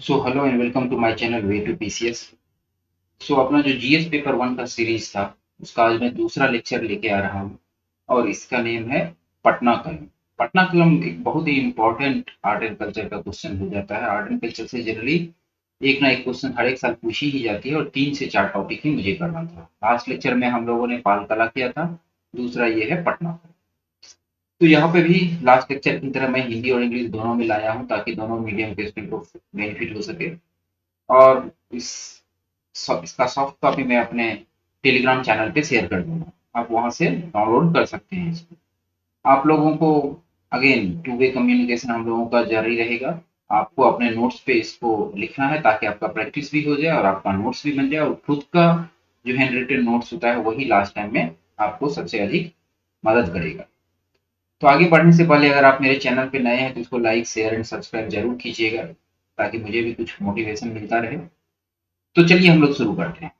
So hello and welcome to my channel way to PCS. So अपना जो GS paper one का series था उसका आज मैं दूसरा लेक्चर लेके आ रहा हूँ और इसका नेम है पटना कलम। पटना कलम एक बहुत ही इम्पोर्टेंट आर्ट एंड कल्चर का क्वेश्चन हो जाता है। आर्ट एंड कल्चर से जनरली एक ना एक क्वेश्चन हर एक साल पूछी ही जाती है और 3 से 4 टॉपिक ही मुझे करना था। लास्ट लेक्चर में हम लोगों ने पाल कला किया था, दूसरा ये है पटना कलम। तो यहाँ पे भी लास्ट लेक्चर की तरह मैं हिंदी और इंग्लिश दोनों में लाया हूँ ताकि दोनों मीडियम के स्टूडेंट को बेनिफिट हो सके। और इसका सॉफ्ट कॉपी मैं अपने टेलीग्राम चैनल पे शेयर कर दूंगा, आप वहां से डाउनलोड कर सकते हैं इसको। आप लोगों को अगेन टू वे कम्युनिकेशन हम लोगों का जारी रहेगा। आपको अपने नोट्स पे इसको लिखना है ताकि आपका प्रैक्टिस भी हो जाए और आपका नोट्स भी बन जाए और खुद का जो हैंड रिटन नोट्स होता है वही लास्ट टाइम में आपको सबसे अधिक मदद करेगा। तो आगे बढ़ने से पहले अगर आप मेरे चैनल पे नए हैं तो इसको लाइक शेयर एंड सब्सक्राइब जरूर कीजिएगा ताकि मुझे भी कुछ मोटिवेशन मिलता रहे। तो चलिए हम लोग शुरू करते हैं।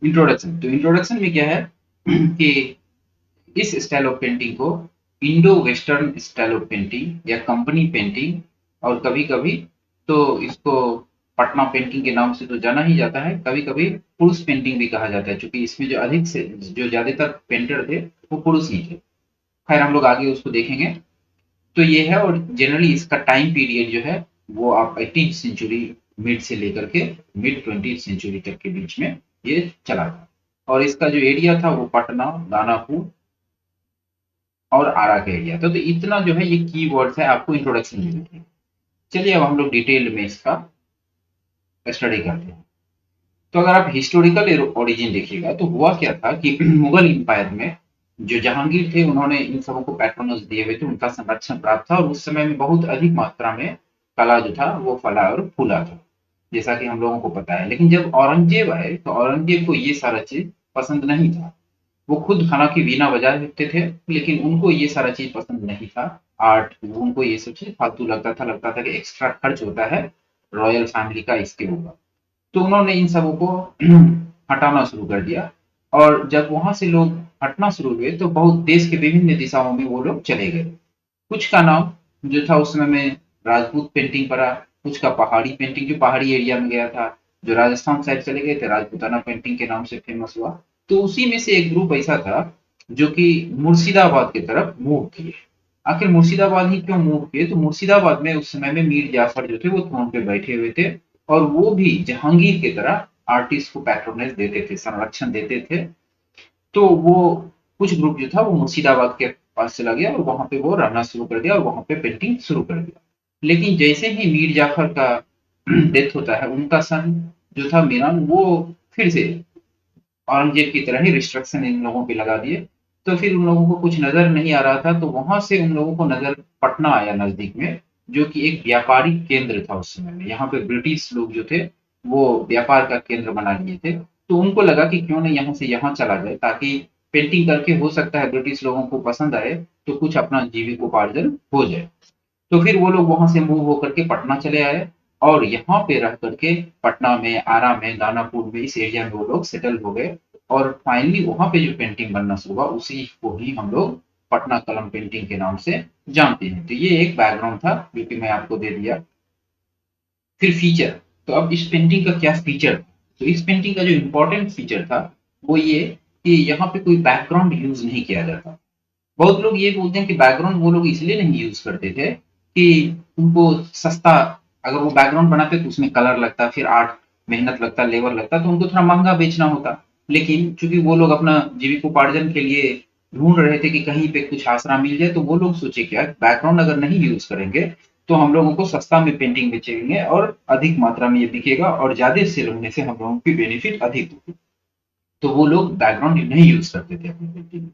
इंट्रोडक्शन। तो इंट्रोडक्शन में क्या है कि इस स्टाइल ऑफ पेंटिंग को Indo western style of painting या कंपनी पेंटिंग और कभी कभी तो इसको पटना पेंटिंग के नाम से तो जाना ही जाता है, कभी कभी पुरुष पेंटिंग भी कहा जाता है क्योंकि इसमें जो अधिक से जो ज्यादातर पेंटर थे वो पुरुष ही थे। खैर हम लोग आगे उसको देखेंगे। तो ये है और जनरली इसका टाइम पीरियड जो है वो आप 18th सेंचुरी मिड से लेकर के मिड 20th सेंचुरी तक के बीच में ये चला था। और इसका जो एरिया था वो पटना, दानापुर और आरा का एरिया था। तो इतना जो है ये की वर्ड्स है आपको इंट्रोडक्शन में मिलते हैं। चलिए अब हम लोग डिटेल में इसका स्टडी करते हैं। तो अगर आप हिस्टोरिकल ओरिजिन देखिएगा तो हुआ क्या था कि मुगल एम्पायर में जो जहांगीर थे उन्होंने इन सबों को पैट्रोनस दिए हुए थे, उनका संरक्षण प्राप्त था और उस समय में बहुत अधिक मात्रा में कला जो था वो फला और फूला था, जैसा कि हम लोगों को पता है। लेकिन जब औरंगजेब आए तो औरंगजेब को ये सारा चीज पसंद नहीं था। वो खुद हालांकि वीणा बजा लेते थे लेकिन उनको ये सारा चीज पसंद नहीं था। आर्ट उनको ये सब चीज फालतू लगता था कि एक्स्ट्रा खर्च होता है रॉयल फैमिली का इसके ऊपर। तो उन्होंने इन सबों को हटाना शुरू कर दिया। और जब वहां से लोग हटना शुरू हुए तो बहुत देश के विभिन्न दिशाओं में वो लोग चले गए। कुछ का नाम जो था उस समय में राजपूत पेंटिंग पड़ा, कुछ का पहाड़ी पेंटिंग जो पहाड़ी एरिया में गया था, जो राजस्थान साइड चले गए थे राजपूताना पेंटिंग के नाम से फेमस हुआ। तो उसी में से एक ग्रुप ऐसा था जो कि मुर्शिदाबाद की तरफ मूव किए। आखिर मुर्शिदाबाद ही क्यों मूव किए, तो मुर्शिदाबाद में उस समय में मीर जाफर जो थे वो थ्रोन पे बैठे हुए थे और वो भी जहांगीर की तरह आर्टिस्ट को पैट्रोनेज देते थे, संरक्षण देते थे। तो वो कुछ ग्रुप जो था वो मुर्शिदाबाद के पास चला गया और वहां पे वो रहना शुरू कर दिया और वहां पे पेंटिंग शुरू कर दिया। लेकिन जैसे ही मीर जाफर का डेथ होता है उनका सन जो था मीरान वो फिर से औरंगजेब की तरह ही रिस्ट्रिक्शन इन लोगों पे लगा दिए। तो फिर उन लोगों को कुछ नजर नहीं आ रहा था तो वहां से उन लोगों को नजर पटना आया नजदीक में, जो कि एक व्यापारिक केंद्र था उस समय में। यहाँ पे ब्रिटिश लोग जो थे वो व्यापार का केंद्र बना लिए थे। तो उनको लगा कि क्यों नहीं यहाँ से यहाँ चला जाए ताकि पेंटिंग करके हो सकता है ब्रिटिश लोगों को पसंद आए तो कुछ अपना जीविकोपार्जन हो जाए। तो फिर वो लोग वहां से मूव होकर के पटना चले आए और यहाँ पे रह करके पटना में, आरा में, दानापुर में, इस एरिया में वो लोग सेटल हो गए। और फाइनली वहां पे जो पेंटिंग बनना शुरू हुआ उसी को ही हम लोग पटना कलम पेंटिंग के नाम से जानते हैं। तो ये एक बैकग्राउंड था जो कि मैं आपको दे दिया। फिर फीचर। तो अब इस पेंटिंग का क्या फीचर, तो इस पेंटिंग का जो इम्पोर्टेंट फीचर था वो ये कि यहाँ पे कोई बैकग्राउंड यूज नहीं किया जाता। बहुत लोग ये बोलते हैं कि बैकग्राउंड वो लोग इसलिए नहीं यूज करते थे कि उनको सस्ता, अगर वो बैकग्राउंड बनाते तो उसमें कलर लगता, फिर आर्ट मेहनत लगता, लेबर लगता, तो उनको थोड़ा महंगा बेचना होता। लेकिन चूंकि वो लोग अपना जीविकोपार्जन के लिए ढूंढ रहे थे कि कहीं पे कुछ आसरा मिल जाए तो वो लोग सोचे क्या बैकग्राउंड अगर नहीं यूज करेंगे तो हम लोगों को सस्ता में पेंटिंग बेचेंगे और अधिक मात्रा में ये बिकेगा और ज्यादा सेल होने से हम लोगों की बेनिफिट अधिक होगी। तो वो लोग बैकग्राउंड नहीं यूज करते थे अपनी पेंटिंग में।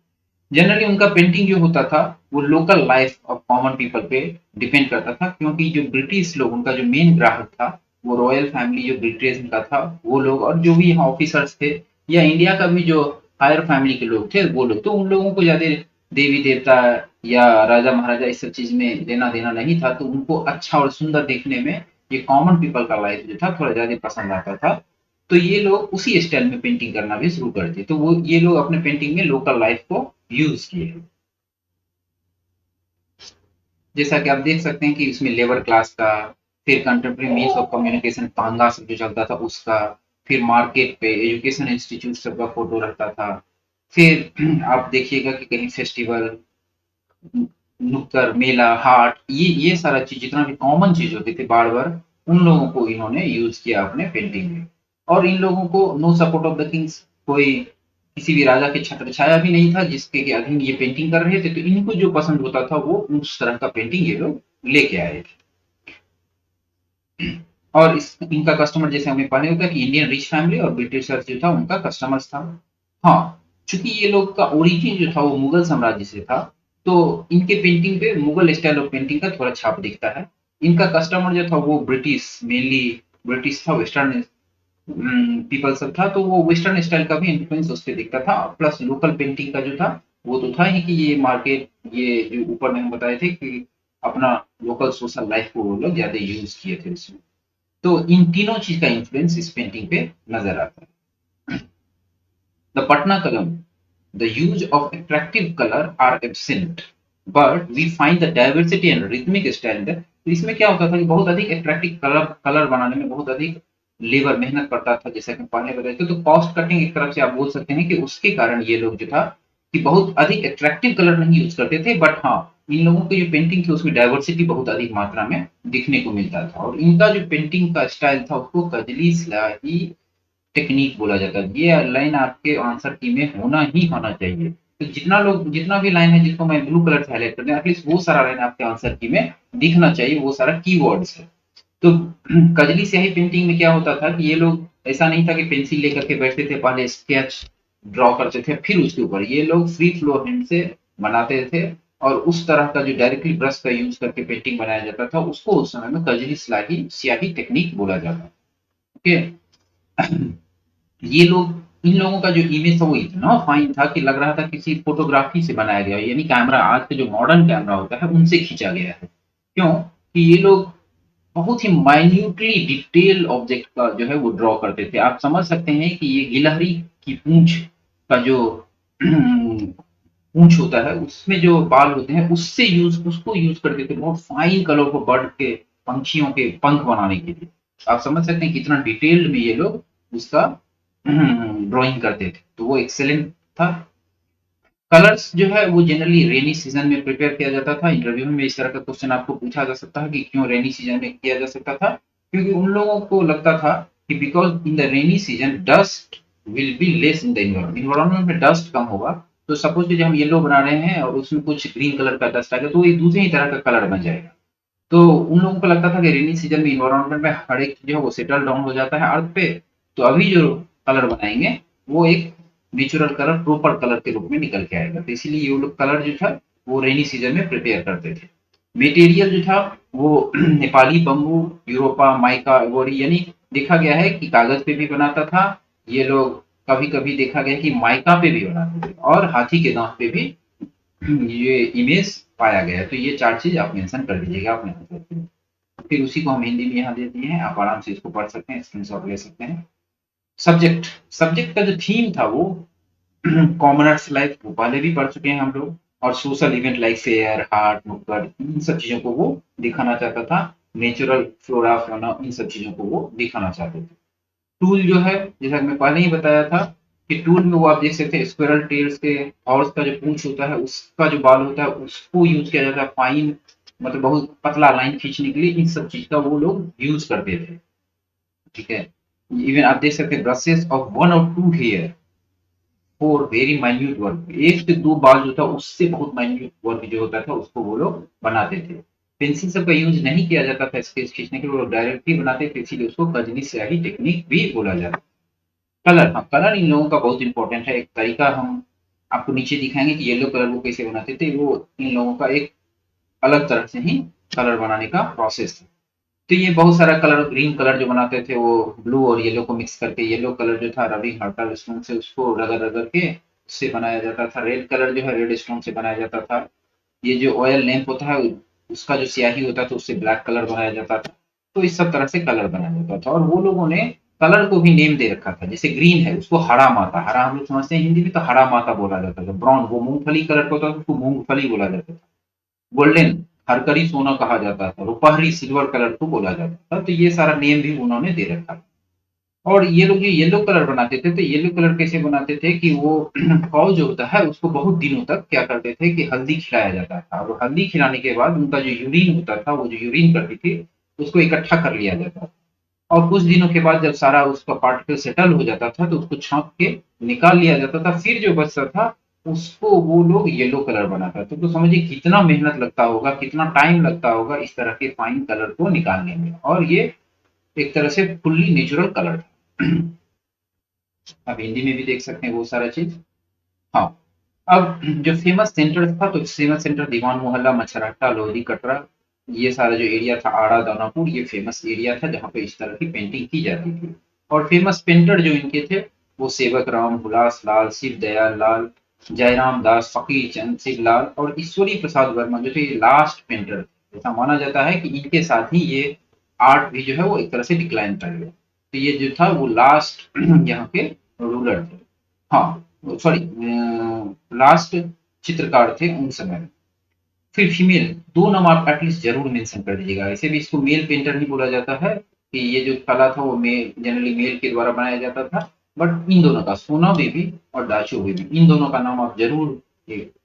जनरली उनका पेंटिंग जो होता था वो local life of common people पे डिपेंड करता था क्योंकि जो ब्रिटिश लोग उनका जो मेन ग्राहक था वो रॉयल फैमिली जो ब्रिटिश का था वो लोग और जो भी यहाँ ऑफिसर्स थे या इंडिया का भी जो हायर फैमिली के लोग थे वो लोग। तो उन लोगों को ज्यादा देवी देवता या राजा महाराजा इस सब चीज में लेना देना नहीं था, तो उनको अच्छा और सुंदर देखने में ये कॉमन पीपल का लाइफ जो था थोड़ा ज्यादा पसंद आता था। तो ये लोग उसी स्टाइल में पेंटिंग करना भी शुरू कर दिए। तो वो ये लोग अपने पेंटिंग में लोकल लाइफ को यूज किए। जैसा कि आप देख सकते हैं कि इसमें लेबर क्लास का, फिर कंटेम्प्रेरी मीन्स ऑफ कम्युनिकेशन तांगा सब जो चलता था उसका, फिर मार्केट पे एजुकेशन इंस्टीट्यूट सबका फोटो रहता था। फिर आप देखिएगा कि कहीं फेस्टिवल, नुक्कड़ मेला, हाट, ये सारा चीज जितना भी कॉमन चीज होती थी बार बार, उन लोगों को इन्होंने यूज किया अपने पेंटिंग में। और इन लोगों को no support of the kings, कोई किसी भी राजा के छत्र छाया भी नहीं था जिसके के अधीन ये पेंटिंग कर रहे थे, तो इनको जो पसंद होता था वो उस तरह का पेंटिंग ये लोग लेके आए थे। और इनका कस्टमर जैसे हमें पहले होता है कि इंडियन रिच फैमिली और ब्रिटिशर्स जो था उनका कस्टमर्स था। हाँ, चूंकि ये लोग का ओरिजिन जो था वो मुगल साम्राज्य से था, तो इनके पेंटिंग पे मुगल स्टाइल ऑफ पेंटिंग का थोड़ा छाप दिखता है। इनका कस्टमर जो था वो ब्रिटिश, मेनली ब्रिटिश था, वेस्टर्न पीपल सब था, तो वो वेस्टर्न स्टाइल का भी इन्फ्लुएंस उस पर दिखता था। प्लस लोकल पेंटिंग का जो था वो तो था ही कि ये मार्केट, ये जो ऊपर में हम बताए थे कि अपना लोकल सोशल लाइफ को वो लोग ज्यादा यूज किए थे उसमें। तो इन तीनों चीज का इन्फ्लुएंस इस पेंटिंग पे नजर आता है। The Patna Kalam, the use of attractive colour are absent, but we find the diversity and rhythmic style that. तो इसमें क्या होता था कि बहुत अधिक अट्रैक्टिव कलर कलर बनाने में बहुत अधिक लेबर मेहनत पड़ता था, जैसा कि पहले बताए थे। तो कॉस्ट कटिंग एक तरफ से आप बोल सकते हैं कि उसके कारण ये लोग जो था कि बहुत अधिक अट्रैक्टिव कलर नहीं यूज करते थे, बट हाँ, इन लोगों की जो पेंटिंग थी उसमें डाइवर्सिटी बहुत अधिक मात्रा में दिखने को मिलता था। और इनका जो पेंटिंग का स्टाइल था उसको कजली स्याही टेक्निक बोला जाता है। ये लाइन आपके आंसर की में होना ही होना चाहिए। तो जितना भी लाइन है जिसको मैं ब्लू कलर से हाईलाइट कर दिया, एटलीस्ट वो सारा लाइन आपके आंसर की में दिखना चाहिए, वो सारा कीवर्ड्स है। तो कजली स्याही पेंटिंग में क्या होता था कि ये लोग ऐसा नहीं था कि पेंसिल लेकर के बैठते थे, पहले स्केच ड्रॉ करते थे फिर उसके ऊपर ये लोग फ्री फ्लो हैंड से बनाते थे। और उस तरह का जो डायरेक्टली ब्रश का यूज करके पेंटिंग बनाया जाता था उसको उस समय में कजली स्याही स्याही टेक्निक बोला जाता है। ओके। ये लोग, इन लोगों का जो इमेज था वो इतना फाइन था कि लग रहा था किसी फोटोग्राफी से बनाया गया है, यानी कैमरा आज के जो मॉडर्न कैमरा होता है उनसे खींचा गया है। क्यों? कि ये लोग बहुत ही माइन्यूटली डिटेल ऑब्जेक्ट का जो है वो ड्रॉ करते थे। आप समझ सकते हैं कि ये गिलहरी की पूंछ का जो पूंछ होता है उसमें जो बाल होते हैं उसको यूज करते थे बहुत फाइन कलर को बर्ड के, पंछियों के पंख बनाने के लिए। आप समझ सकते हैं कितना डिटेल्ड में ये लोग उसका ड्राइंग करते थे, तो वो एक्सेलेंट था। कलर्स जो है वो जनरली रेनी सीजन में प्रिपेयर किया जाता था। इंटरव्यू में इस तरह का क्वेश्चन आपको पूछा जा सकता है कि क्यों रेनी सीजन में किया जा सकता था। क्योंकि उन लोगों को लगता था कि because in the rainy season dust will be less in the environment, environment में डस्ट कम होगा। तो सपोज कि हम येलो बना रहे हैं और उसमें कुछ ग्रीन कलर का डस्ट आ गया तो वो एक दूसरे ही तरह का कलर बन जाएगा। तो उन लोगों को लगता था कि रेनी सीजन में इन्वायरमेंट में हर एक जो है वो सेटल डाउन हो जाता है अर्थ पे। तो अभी जो कलर बनाएंगे वो एक नेचुरल कलर, प्रॉपर कलर के रूप में निकल के आएगा। तो इसीलिए ये लोग कलर जो था वो रेनी सीजन में प्रिपेयर करते थे। मटेरियल जो था वो नेपाली बम्बू, यूरोपा, माइका, एवोरी, यानी देखा गया है कि कागज पे भी बनाता था ये लोग। कभी कभी देखा गया कि माइका पे भी बनाते थे और हाथी के दांत पे भी ये इमेज पाया गया है। तो ये चार चीज आप मेंशन कर दीजिएगा अपने आंसर में। फिर उसी को हम हिंदी में यहाँ दे दिए हैं, आप आराम से इसको पढ़ सकते हैं, स्क्रीनशॉट ले सकते हैं। सब्जेक्ट, सब्जेक्ट का जो थीम था वो कॉमनर्स लाइफ को पहले भी पढ़ चुके हैं हम लोग, और सोशल इवेंट लाइक फेयर, हाट, नुक्कड़, इन सब चीजों को वो दिखाना चाहता था। नेचुरल फ्लोरा फौना, इन सब चीजों को वो दिखाना चाहते थे। टूल जो है, जैसा कि मैं पहले ही बताया था कि टूल में वो आप देख सकते हैं स्क्विरल टेल्स के हॉर्स का जो पूंछ होता है उसका जो बाल होता है उसको यूज किया जाता है फाइन, मतलब बहुत पतला लाइन खींचने के लिए। इन सब चीज का वो लोग यूज करते थे। ठीक है। इवन आप देख सकते हैं ब्रशेस ऑफ 1 और 2 here for very minute work, एक से दो बाल जो था उससे बहुत माइन्यूट वर्क जो होता था उसको वो लोग बनाते थे। पेंसिल सब का यूज नहीं किया जाता था स्केच खींचने के लिए, वो डायरेक्ट ही बनाते थे, इसीलिए उसको कजली स्याही टेक्निक भी बोला जाता है। कलर, हाँ, कलर इन लोगों का बहुत इंपॉर्टेंट है। एक तरीका हम आपको नीचे दिखाएंगे कि येलो कलर वो कैसे बनाते थे। वो इन लोगों का एक अलग तरह से ही कलर बनाने का प्रोसेस था। तो ये बहुत सारा कलर, ग्रीन कलर जो बनाते थे वो ब्लू और येलो को मिक्स करके, येलो कलर जो था रवि हर्टल स्टोन से उसको रगड़ रगड़ के उससे बनाया जाता था। रेड कलर जो है रेड स्टोन से बनाया जाता था। ये जो ऑयल लैंप होता है उसका जो स्याही होता था उससे ब्लैक कलर बनाया जाता था। तो इस सब तरह से कलर बनाया जाता था। और वो लोगों ने कलर को भी नेम दे रखा था। जैसे ग्रीन है उसको हरा माता, हरा हम लोग समझते हैं हिंदी में, तो हरा माता बोला जाता था। ब्राउन वो मूंगफली कलर का होता था उसको मूंगफली बोला जाता था। गोल्डन हरकरी सोना कहा जाता था, रुपहरी सिल्वर कलर को बोला जाता था। तो ये सारा नेम भी उन्होंने दे रखा था। और ये लोग जो येलो कलर बनाते थे, तो येलो कलर कैसे बनाते थे कि वो कौ जो होता है उसको बहुत दिनों तक क्या करते थे कि हल्दी खिलाया जाता था, और हल्दी खिलाने के बाद उनका जो यूरिन होता था, वो जो यूरिन करती थी, उसको इकट्ठा कर लिया जाता था। और कुछ दिनों के बाद जब सारा उसका पार्टिकल सेटल हो जाता था, तो उसको छाँप के निकाल लिया जाता था। फिर जो बचता था, उसको वो लोग येलो कलर बनाता था। तो समझिए कितना मेहनत लगता होगा, कितना टाइम लगता होगा इस तरह के फाइन कलर को निकालने में। और ये एक तरह से फुल्ली नेचुरल कलर था। आप हिंदी में भी देख सकते हैं वो सारा चीज़। हाँ, अब जो फेमस सेंटर था, तो फेमस सेंटर दीवान मोहल्ला, मछरहट्टा, लोधी कटरा, ये सारा जो एरिया था, आड़ा दानापुर, ये फेमस एरिया था जहाँ पे इस तरह की पेंटिंग की जाती थी। और फेमस पेंटर जो इनके थे, वो सेवक राम, हुलास लाल, शिव दयाल लाल, जयराम दास, फकीर चंद, शिवलाल और ईश्वरी प्रसाद वर्मा जो थे, ये लास्ट पेंटर थे। ऐसा माना जाता है कि इनके साथ ही ये आर्ट भी जो है वो एक तरह से डिक्लाइन कर गया। तो ये जो था वो लास्ट यहाँ के रूलर थे। हाँ, सॉरी, लास्ट चित्रकार थे उन समय में। फिर फीमेल, दो नाम आप एटलीस्ट जरूर मेंशन कर दीजिएगा। ऐसे भी इसको मेल पेंटर ही बोला जाता है कि ये जो कला था वो मेल, जनरली मेल के द्वारा बनाया जाता था। बट इन दोनों का, सोना बेबी और डाचो बेबी, इन दोनों का नाम आप जरूर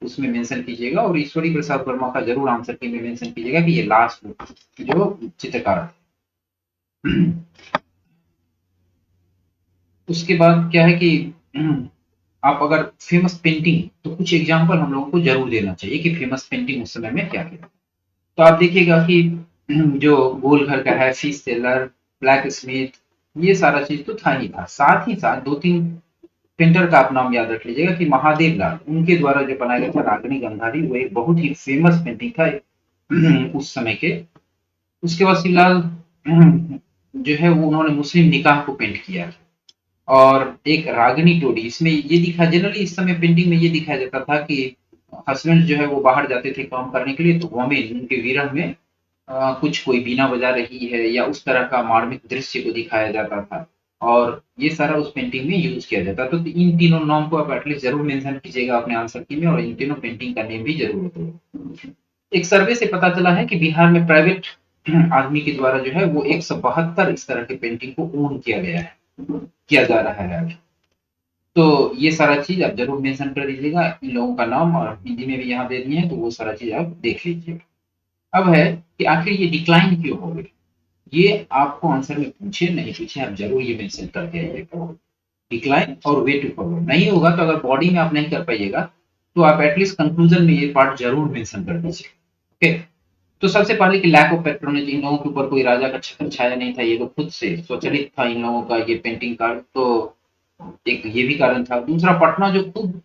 उसमें मेंशन कीजिएगा। और ईश्वरी प्रसाद वर्मा का जरूर आंसर की में मेंशन कीजिएगा कि ये लास्ट जो चित्रकार थे। उसके बाद क्या है कि आप अगर फेमस पेंटिंग, तो कुछ एग्जांपल हम लोगों को जरूर देना चाहिए कि फेमस पेंटिंग उस समय में क्या क्या। तो आप देखिएगा कि जो गोल घर का है, फिश सेलर, ब्लैक स्मिथ, ये सारा चीज तो था ही था। साथ ही साथ दो तीन पेंटर का आप नाम याद रख लीजिएगा कि महादेव लाल, उनके द्वारा जो बनाया गया था रागनी गंधारी, वो एक बहुत ही फेमस पेंटिंग था उस समय के। उसके बाद फिलहाल जो है वो उन्होंने मुस्लिम निकाह को पेंट किया। और एक रागिनी टोडी, इसमें ये दिखा, जनरली इस समय पेंटिंग में ये दिखाया जाता था कि हस्बैंड जो है वो बाहर जाते थे काम करने के लिए, तो वोमेन उनके विरह में कुछ कोई बीना बजा रही है या उस तरह का मार्मिक दृश्य को दिखाया जाता था। और ये सारा उस पेंटिंग में यूज किया जाता। तो इन तीनों नाम को आप एटलीस्ट जरूर मेंशन कीजिएगा अपने आंसर की में, और इन तीनों पेंटिंग का नेम भी जरूर बताइए। एक सर्वे से पता चला है कि बिहार में प्राइवेट आदमी के द्वारा जो है वो 172 इस तरह के पेंटिंग को ओन किया गया है, किया जा रहा है अभी। तो ये सारा चीज आप जरूर मेंशन कर दीजिएगा, इन लोगों का नाम, और हिंदी में भी यहाँ दे दिए हैं, तो वो सारा चीज आप देख लीजिए। अब है कि आखिर ये डिक्लाइन क्यों हो गई। ये आपको आंसर में पूछे नहीं पूछे, आप जरूर ये मेंशन करके आइएगा। डिक्लाइन और वे टू फॉरवर्ड नहीं होगा, तो अगर बॉडी में आप नहीं कर पाइएगा, तो आप एटलीस्ट कंक्लूजन में ये पार्ट जरूर मेंशन कर दीजिए। ओके। तो सबसे पहले कि लैक ऑफ पेट्रोनेज, इन लोगों के ऊपर कोई राजा का छत्र छाया नहीं था, ये लोग खुद से स्वचालित था इन लोगों का ये पेंटिंग कार्ड। तो एक ये भी कारण था। दूसरा, पटना जो खुद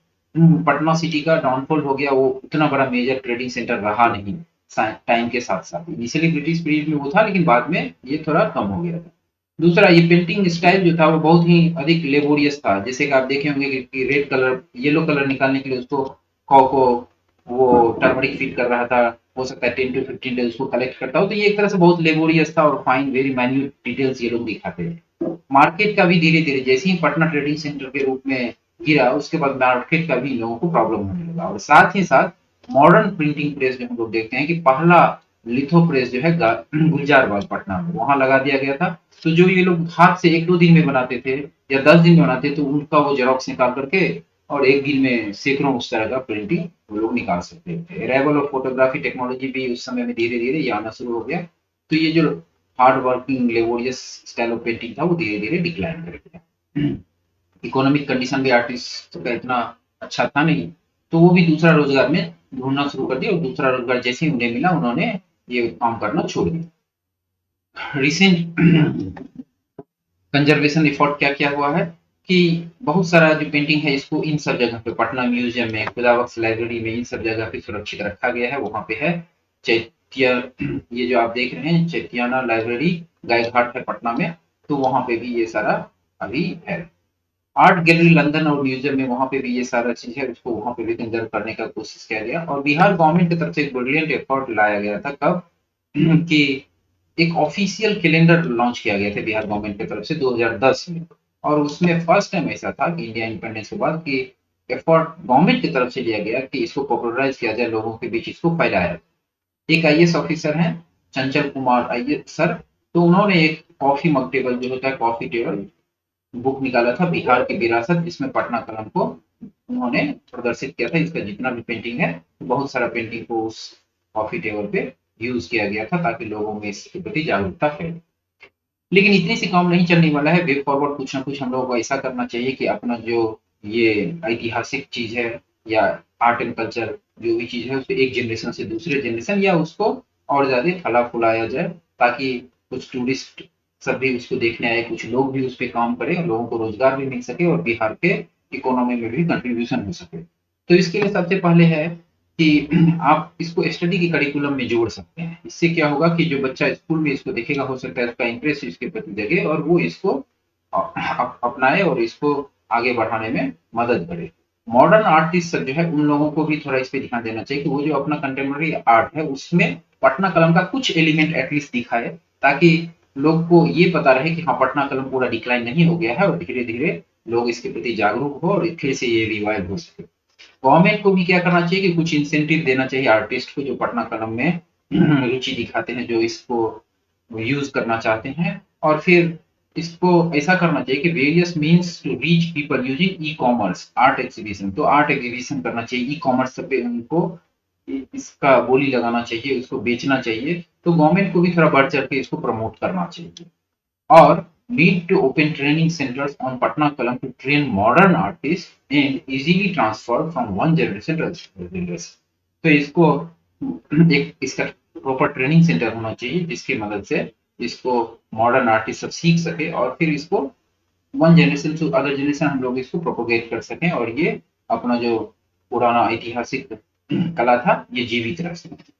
पटना सिटी का डाउनफॉल हो गया, वो उतना बड़ा मेजर ट्रेडिंग सेंटर रहा नहीं टाइम के साथ साथ। इनिशियली ब्रिटिश पीरियड में वो था, लेकिन बाद में ये थोड़ा कम हो गया था। दूसरा, ये पेंटिंग स्टाइल जो था वो बहुत ही अधिक लेबोरियस था। जैसे कि आप देखे होंगे कि रेड कलर, येलो कलर निकालने के लिए उसको कॉ को वो टर्मरिक फीड कर रहा था। हो सकता है 10 to 15 डेज उसको कलेक्ट करता हो। तो ये एक तरह से बहुत लेबोरियस था, और फाइन वेरी माइन्यूट डिटेल्स ये लोग दिखाते थे। मार्केट का भी धीरे धीरे, जैसे ही पटना ट्रेडिंग सेंटर के रूप में गिरा, उसके बाद मार्केट का भी इन लोगों को प्रॉब्लम होने लगा। और साथ ही साथ मॉडर्न प्रिंटिंग प्रेस जो हम लोग देखते हैं कि पहला लिथो प्रेस जो है गुलजारबाग पटना में, वहां लगा दिया गया था। तो जो ये लोग हाथ से एक दो दिन में बनाते थे या 10 दिन में बनाते, तो उनका वो जेरोक्स निकाल करके और एक दिन में सैकड़ों उस तरह का प्रिंटिंग वो लोग निकाल सकते थे। अराइवल ऑफ फोटोग्राफी टेक्नोलॉजी भी उस समय में धीरे धीरे ये आना शुरू हो गया। तो ये जो hard working laborious style of painting था वो धीरे धीरे डिक्लाइन कर गया। इकोनॉमिक कंडीशन भी आर्टिस्ट का इतना अच्छा था नहीं, तो वो भी दूसरा रोजगार में ढूंढना शुरू कर दिया, और दूसरा रोजगार जैसे ही उन्हें मिला, उन्होंने ये काम करना छोड़ दिया। रिसेंट कंजर्वेशन एफर्ट क्या क्या हुआ है कि बहुत सारा जो पेंटिंग है इसको इन सब जगह पे, पटना म्यूजियम में, खुदाबख्श लाइब्रेरी में, इन सब जगह पे सुरक्षित रखा गया है। वहां पे है चैत्य, ये जो आप देख रहे हैं चैत्याना लाइब्रेरी, गायघाट है पटना में। तो वहां पे भी ये सारा अभी है। आर्ट गैलरी लंदन और म्यूजियम में, वहां पे भी ये सारा चीज है, उसको वहां पे भी कंजर्व करने का कोशिश किया गया। और बिहार गवर्नमेंट की तरफ से एक ब्रिलियंट एफर्ट लाया गया था, कब कि एक ऑफिशियल कैलेंडर लॉन्च किया गया था बिहार गवर्नमेंट की तरफ से 2010 में। और उसमें फर्स्ट टाइम ऐसा था कि इंडिया इंडिपेंडेंस के बाद कि एफर्ट गवर्नमेंट की तरफ से लिया गया कि इसको पॉपुलराइज किया जाए, लोगों के बीच इसको फैलाया। एक आईएएस ऑफिसर हैं चंचल कुमार आईएएस सर, तो उन्होंने एक कॉफी मग टेबल जो होता है कॉफी टेबल बुक निकाला था बिहार की विरासत, जिसमें पटना कलम को उन्होंने प्रदर्शित किया था। इसका जितना भी पेंटिंग है बहुत सारा पेंटिंग को उस कॉफी टेबल पे यूज किया गया था ताकि लोगों में इसके प्रति जागरूकता फैले। लेकिन इतने से काम नहीं चलने वाला है, वे फॉरवर्ड कुछ ना कुछ हम लोगों को ऐसा करना चाहिए कि अपना जो ये ऐतिहासिक चीज है या आर्ट एंड कल्चर जो भी चीज है उसको एक जनरेशन से दूसरे जनरेशन या उसको और ज्यादा फला फुलाया जाए, ताकि कुछ टूरिस्ट सब भी उसको देखने आए, कुछ लोग भी उस पर काम करें और लोगों को रोजगार भी मिल सके और बिहार के इकोनॉमी में भी कंट्रीब्यूशन हो सके। तो इसके लिए सबसे पहले है कि आप इसको स्टडी के करिकुलम में जोड़ सकते हैं। इससे क्या होगा कि जो बच्चा स्कूल में इसको देखेगा हो सकता है उसका इंटरेस्ट इसके प्रति जगे और वो इसको अपनाए और इसको आगे बढ़ाने में मदद करे। मॉडर्न आर्टिस्ट जो है उन लोगों को भी थोड़ा इस पे ध्यान देना चाहिए कि वो जो अपना कंटेम्प्रेरी आर्ट है उसमें पटना कलम का कुछ एलिमेंट एटलीस्ट दिखाए, ताकि लोग को ये पता रहे कि हाँ पटना कलम पूरा डिक्लाइन नहीं हो गया है और धीरे धीरे लोग इसके प्रति जागरूक हो और फिर से ये रिवाइव हो सके। गवर्नमेंट को भी क्या करना चाहिए कि कुछ इंसेंटिव देना चाहिए आर्टिस्ट को जो पटना कलम में रुचि दिखाते हैं, जो इसको यूज करना चाहते हैं। और फिर इसको ऐसा करना चाहिए कि various means to reach people using e commerce art exhibition, तो आर्ट एग्जीबिशन करना चाहिए ई कॉमर्स पे उनको इसका बोली लगाना चाहिए, उसको बेचना चाहिए। तो गवर्नमेंट को भी थोड़ा बढ़ चढ़ के इसको प्रमोट करना चाहिए। or need to open training centers on Patna Kalam to train modern artists and easily transfer from one generation to another generation. तो इसको एक इसका प्रॉपर ट्रेनिंग सेंटर होना चाहिए जिसकी मदद से इसको मॉडर्न आर्टिस्ट सब सीख सके और फिर इसको one generation to other generation हम लोग इसको प्रोपोगेट कर सकें और ये अपना जो पुराना ऐतिहासिक कला था ये जीवित रह सके।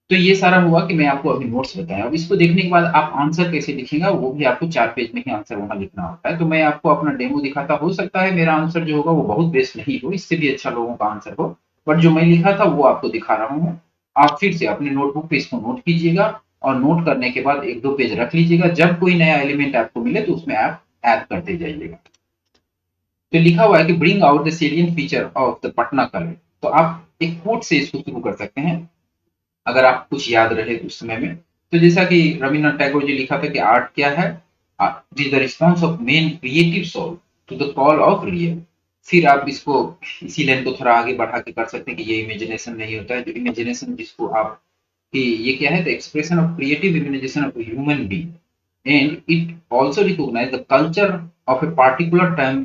तो ये सारा हुआ कि मैं आपको अभी नोट्स बताया। अब इसको देखने के बाद आप आंसर कैसे लिखेगा वो भी आपको 4 पेज में ही आंसर वहाँ लिखना होता है। तो मैं आपको अपना डेमो दिखाता, हो सकता है मेरा आंसर जो होगा वो बहुत बेस्ट नहीं हो, इससे भी अच्छा लोगों का आंसर हो, बट जो मैं लिखा था वो आपको दिखा रहा हूँ। आप फिर से अपने नोटबुक पे इसको नोट कीजिएगा और नोट करने के बाद 1-2 पेज रख लीजिएगा। जब कोई नया एलिमेंट आपको मिले तो उसमें आप ऐड करते जाइएगा। तो लिखा हुआ है कि bring out the salient feature of the Patna colour. तो आप एक कोट से इसको शुरू कर सकते हैं अगर आप कुछ याद रहे उस समय में। तो जैसा कि रविन्द्रनाथ टैगोर जी लिखा था कि आर्ट क्या है, it is the response of men creative soul to the call of real. फिर आप इसको इसी लाइन को थोड़ा आगे बढ़ा के कर सकते हैं कि ये इमेजिनेशन नहीं होता है, जो इमेजिनेशन जिसको आप कि ये क्या है, the expression of creative imagination of human being and it also recognise the culture of a particular time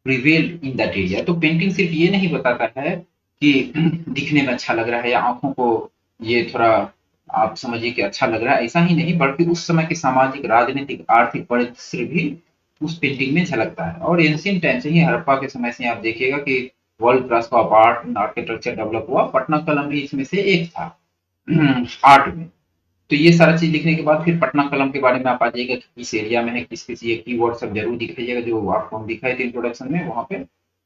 prevailed in that area. तो पेंटिंग सिर्फ ये नहीं बताता है कि दिखने में अच्छा लग रहा है या आंखों को ये थोड़ा आप समझिए कि अच्छा लग रहा है, ऐसा ही नहीं बल्कि उस समय के सामाजिक राजनीतिक आर्थिक परिदृश्य भी उस पेंटिंग में झलकता है। और एंशियंट टाइम से ही हड़प्पा के समय से आप देखिएगा कि वर्ल्ड क्लास का आर्ट आर्किटेक्चर डेवलप हुआ, पटना कलम भी इसमें से एक था आर्ट में। तो ये सारा चीज लिखने के बाद फिर पटना कलम के बारे में आप आ जाइएगा कि किस एरिया में है, किस किस ये कीवर्ड सब जरूर दिखाइएगा जो आपको हम दिखाए थे इंट्रोडक्शन में वहां पे।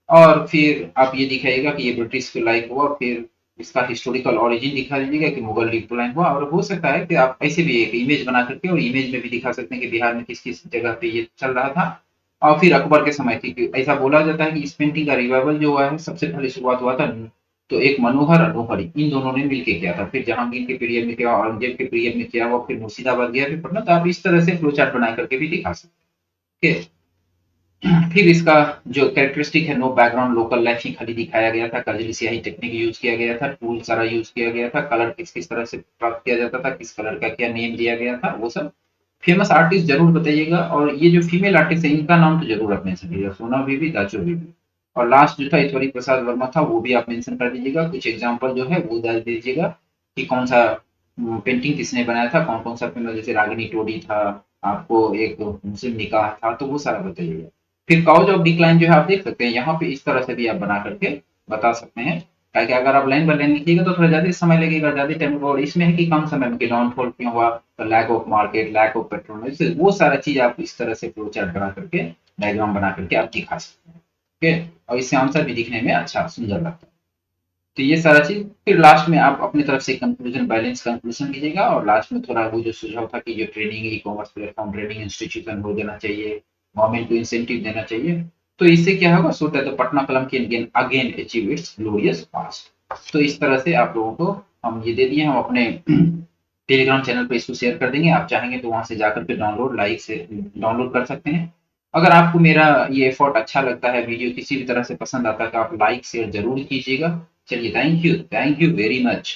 और फिर आप ये दिखाइएगा कि ये ब्रिटिश के लाइक हुआ, फिर इसका हिस्टोरिकल ओरिजिन दिखा दीजिएगा कि मुगल डिक्लाइन हुआ। और हो सकता है कि आप ऐसे भी एक इमेज बना करके और इमेज में भी दिखा सकते हैं कि बिहार में किस किस जगह पे ये चल रहा था। और फिर अकबर के समय थी कि ऐसा बोला जाता है कि इस पेंटिंग का रिवाइवल जो हुआ है सबसे पहले शुरुआत हुआ था तो एक मनोहर अनोहरी इन दोनों ने मिलके किया था, फिर जहांगीर के पीरियड में किया, औरंगजेब के पीरियड में किया हुआ, फिर मुर्शिदाबाद गया, फिर पटना। तो आप इस तरह से फ्लो चार्ट बना करके भी दिखा सकते हैं। फिर इसका जो कैरेक्टरिस्टिक है, नो बैकग्राउंड लोकल लाइफ ही खाली दिखाया गया था, कजली स्याही टेक्निक यूज किया गया था, टूल सारा यूज किया गया था, कलर किस किस तरह से प्राप्त किया जाता था, किस कलर का क्या नेम दिया गया था, वो सब। फेमस आर्टिस्ट जरूर बताइएगा और ये जो फीमेल आर्टिस्ट है इनका नाम तो जरूर आप मेंशन कीजिएगा, सोना बीबी, दाचो बीबी। और लास्ट जो था ईश्वरी प्रसाद वर्मा था वो भी आप मेंशन कर दीजिएगा, कुछ एग्जांपल जो है वो डाल दीजिएगा कि कौन सा पेंटिंग किसने बनाया था, कौन कौन सा फेमस, जैसे रागिनी टोडी था, आपको एक मुस्लिम निकाह था, तो वो सारा बताइएगा। फिर काउज ऑफ डिक्लाइन जो है आप देख सकते हैं यहाँ पे इस तरह से भी आप बना करके बता सकते हैं। ताकि अगर आप लाइन बाय लाइन लिखिएगा तो थोड़ा ज्यादा समय लगेगा, ज्यादा टाइम होगा, और इसमें है कि कम समय में कि डाउनफॉल क्यों हुआ, तो lack of market, lack of petrol, वो सारा चीज आप इस तरह से फ्लो चार्ट बना करके डायग्राम बना करके आप दिखा सकते हैं। ओके, और इससे आंसर भी दिखने में अच्छा सुंदर लगता है। तो ये सारा चीज फिर लास्ट में आप अपनी तरफ से कंक्लूजन बैलेंस कंक्लूजन कीजिएगा और लास्ट में थोड़ा वो जो सुझाव था कि जो training e commerce platform training institution हो देना चाहिए, गवर्नमेंट को इंसेंटिव देना चाहिए। तो इससे क्या होगा, सो दैट द पटना कलम can again achieve it's glorious past. तो इस तरह से आप लोगों को हम ये दे दिए, हम अपने टेलीग्राम चैनल पे इसको शेयर कर देंगे। आप चाहेंगे तो वहाँ से जाकर के डाउनलोड कर सकते हैं। अगर आपको मेरा ये एफर्ट अच्छा लगता है, वीडियो किसी भी तरह से पसंद आता है, तो आप लाइक शेयर ज़रूर कीजिएगा। चलिए, थैंक यू वेरी मच।